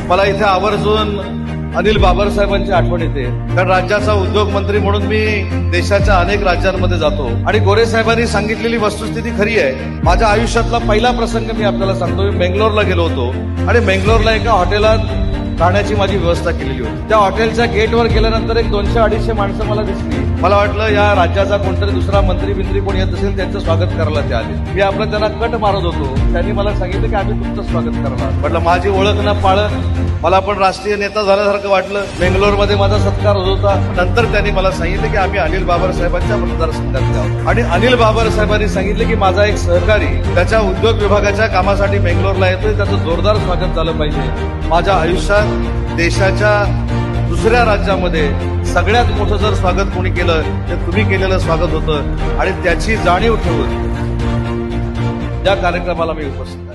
मला इथे आवर्जून अनिल बाबर साहेबांची आठवण येते, कारण राज्याचा उद्योग मंत्री म्हणून मी देशाच्या अनेक राज्यांमध्ये जातो आणि गोरे साहेबांनी सांगितलेली वस्तुस्थिती खरी आहे. माझ्या आयुष्यातला पहिला प्रसंग मी आपल्याला सांगतो. मी बेंगलोरला गेलो होतो आणि बेंगलोरला एका हॉटेलात राहण्याची माझी व्यवस्था केलेली होती. त्या हॉटेलच्या गेटवर गेल्यानंतर एक 200-250 माणसं मला दिसली. मला वाटलं या राज्याचा कोणतरी दुसरा मंत्री कोणी येत असेल त्यांचं स्वागत करायला ते आले. मी आपलं त्यांना कट मारत होतो. त्यांनी मला सांगितलं की आम्ही तुमचं स्वागत करणार. म्हटलं माझी ओळख न पाळत मला पण राष्ट्रीय नेता झाल्यासारखं वाटलं. बेंगलोरमध्ये माझा सत्कार होत होता. नंतर त्यांनी मला सांगितलं की आम्ही अनिल बाबर साहेबांच्या मतदारसंघातले आहोत आणि अनिल बाबर साहेबांनी सांगितलं की माझा एक सहकारी त्याच्या उद्योग विभागाच्या कामासाठी बेंगलोरला येतोय, त्याचं जोरदार स्वागत झालं पाहिजे. माझ्या आयुष्यात देशाच्या दुसऱ्या राज्यामध्ये सगळ्यात मोठं जर स्वागत कोणी केलं तर तुम्ही केलेलं स्वागत होतं आणि त्याची जाणीव ठेवून या कार्यक्रमाला मी उपस्थित